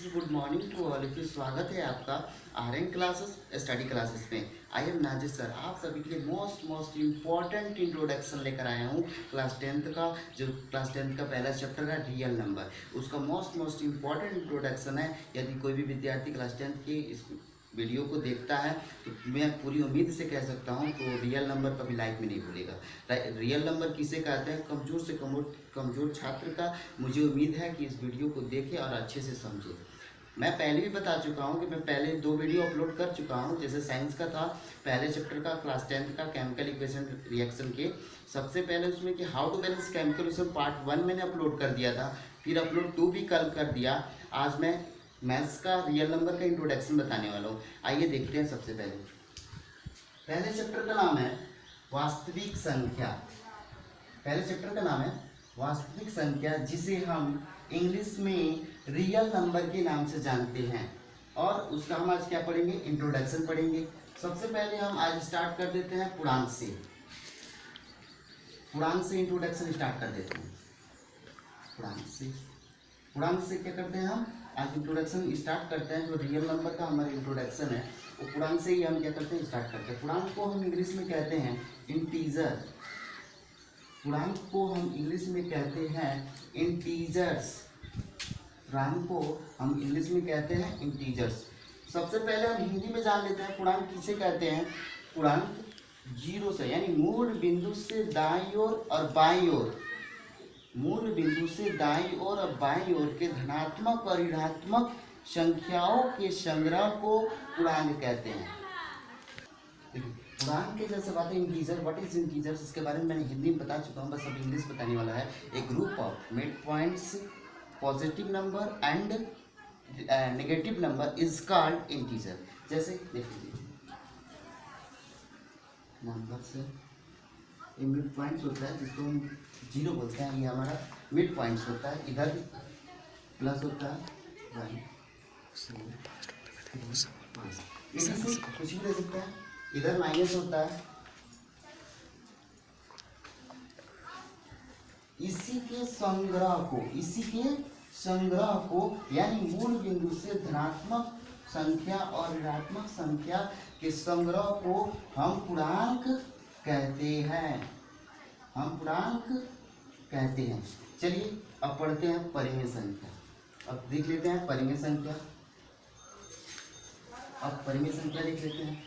Good morning to all of you. स्वागत है आपका आरएन क्लासेस स्टडी क्लासेस में। आई एम नाजिर सर, आप सभी के लिए मोस्ट इम्पॉर्टेंट इंट्रोडक्शन लेकर आया हूँ क्लास 10th का। जो क्लास 10th का पहला चैप्टर है रियल नंबर, उसका मोस्ट इम्पॉर्टेंट इंट्रोडक्शन है। यदि कोई भी विद्यार्थी क्लास 10th के इस वीडियो को देखता है तो मैं पूरी उम्मीद से कह सकता हूँ तो रियल नंबर कभी लाइफ में नहीं भूलेगा। रियल नंबर किसे कहते हैं? कमज़ोर से कमज़ोर छात्र का। मुझे उम्मीद है कि इस वीडियो को देखे और अच्छे से समझे। मैं पहले भी बता चुका हूँ कि मैं पहले 2 वीडियो अपलोड कर चुका हूँ। जैसे साइंस का था पहले चैप्टर का, क्लास 10th का केमिकल इक्वेशन रिएक्शन के। सबसे पहले उसमें कि how to balance chemical reaction part 1 मैंने अपलोड कर दिया था, फिर अपलोड 2 भी कल कर दिया। आज मैं मैथ्स का रियल नंबर का इंट्रोडक्शन बताने वाला हूँ। आइए देखते हैं। सबसे पहले चैप्टर का नाम है वास्तविक संख्या। पहले चैप्टर का नाम है वास्तविक संख्या, जिसे हम इंग्लिश में रियल नंबर के नाम से जानते हैं। और उसका हम आज क्या पढ़ेंगे? इंट्रोडक्शन पढ़ेंगे। सबसे पहले हम आज स्टार्ट कर देते हैं पूर्णांक से। पूर्णांक से इंट्रोडक्शन स्टार्ट कर देते हैं। पूर्णांक से क्या करते हैं? हम आज इंट्रोडक्शन स्टार्ट करते हैं। जो रियल नंबर का हमारा इंट्रोडक्शन है वो पूर्णांक से ही हम क्या करते हैं? स्टार्ट करते हैं। पूर्णांक को हम इंग्लिश में कहते हैं इंटीजर। पूर्णांक को हम इंग्लिश में कहते हैं इंटीजर्स। पूर्णांक को हम इंग्लिश में कहते हैं इंटीजर्स। सबसे पहले हम हिंदी में जान लेते हैं पूर्णांक किसे कहते हैं। पूर्णांक जीरो से, यानी मूल बिंदु से दाईं ओर और बाईं ओर, मूल बिंदु से दाईं ओर और बाईं ओर के धनात्मक और ऋणात्मक संख्याओं के संग्रह को पूर्णांक कहते हैं। पूर्णांक के जैसे बात है इंटीजर, व्हाट इज इंटीजर्स, इसके बारे में मैंने हिंदी में बता चुका हूँ, बस अब इंग्लिश बताने वाला है। A group of mid points, positive number and negative number is called integer. जैसे देख लीजिए नंबर से मिड पॉइंट्स होता है जिसको हम जीरो बोलते हैं, ये हमारा मिड पॉइंट्स होता है। इधर प्लस होता है 1 2 कुछ भी ले सकते हैं। इधर माइनस होता है। इसी के संग्रह को यानी मूल बिंदु से धनात्मक संख्या और ऋणात्मक संख्या के संग्रह को हम पूर्णांक कहते हैं। चलिए अब पढ़ते हैं परिमेय संख्या। अब देख लेते हैं परिमेय संख्या। अब परिमेय संख्या लिख लेते हैं।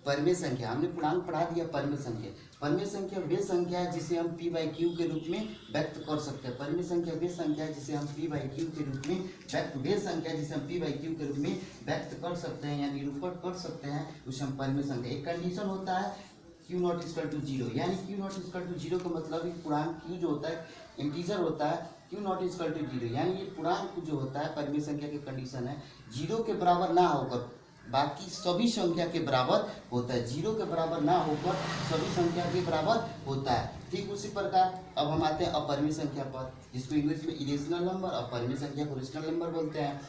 परिमेय संख्या हमने पूर्णांक पढ़ा दिया। परिमेय संख्या वे संख्या है जिसे हम p/q के रूप में व्यक्त कर सकते हैं। परिमेय संख्या वे संख्या है जिसे हम p/q के रूप में व्यक्त कर सकते हैं या निरूपण कर सकते हैं, उसे हम परिमेय संख्या। एक कंडीशन होता है q नॉट इक्वल टू 0, यानी q नॉट इक्वल टू 0 का मतलब पूर्णांक q जो होता है इंटीजर होता है। q नॉट इक्वल टू 0 यानी ये पूर्णांक जो होता है परिमेय संख्या की कंडीशन है 0 के बराबर ना होकर बाकी सभी संख्या के बराबर होता है। 0 के बराबर ना होकर सभी संख्या के बराबर होता है। ठीक उसी प्रकार अब हम आते हैं अपरिमेय संख्या पर, जिसको इंग्लिश में इरेशनल नंबर, अपरिमेय संख्या को रेशनल नंबर बोलते हैं।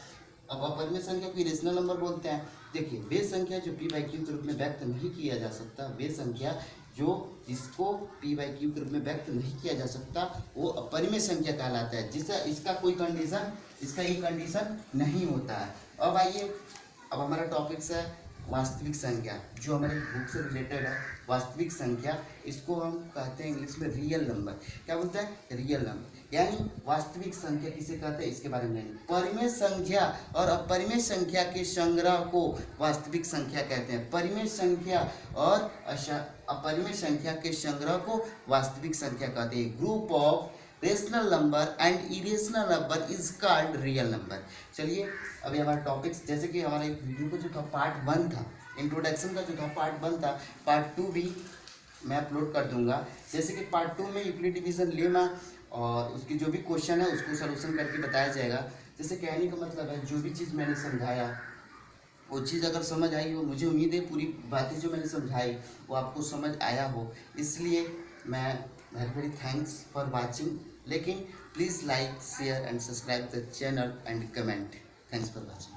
अब अपरिमेय संख्या को इरेशनल नंबर बोलते हैं। देखिए वे संख्या जो p/q के रूप में व्यक्त नहीं किया जा सकता, वे संख्या जो जिसको p/q के रूप में व्यक्त नहीं किया जा सकता वो अपरिमेय संख्या कहलाता है, जिसका इसका एक कंडीशन नहीं होता है। अब आइए, अब हमारा टॉपिक है वास्तविक संख्या, जो हमारे बुक से रिलेटेड है। वास्तविक संख्या इसको हम कहते हैं इंग्लिश में रियल नंबर। क्या बोलते हैं? Real number. यानी वास्तविक संख्या किसे कहते हैं इसके बारे में नहीं। परिमेय संख्या और अपरिमेय संख्या के संग्रह को वास्तविक संख्या कहते हैं। परिमेय संख्या और अपरिमेय संख्या के संग्रह को वास्तविक संख्या कहते हैं। Group of rational number and irrational number is called real number. चलिए अभी हमारा टॉपिक्स, जैसे कि हमारे वीडियो को जो था पार्ट 1 था, इंट्रोडक्शन का जो था पार्ट 1 था, पार्ट 2 भी मैं अपलोड कर दूंगा। जैसे कि पार्ट 2 में यूक्लिड डिवीजन लेमा और उसकी जो भी क्वेश्चन है उसको सलूशन करके बताया जाएगा। जैसे कहने का मतलब है जो भी चीज़ मैंने समझाया वो चीज़ अगर समझ आई हो, मुझे उम्मीद है पूरी बातें जो मैंने समझाई वो आपको समझ आया हो, इसलिए मैं very thanks for watching. लेकिन please like, share and subscribe the channel and comment. Thanks for watching.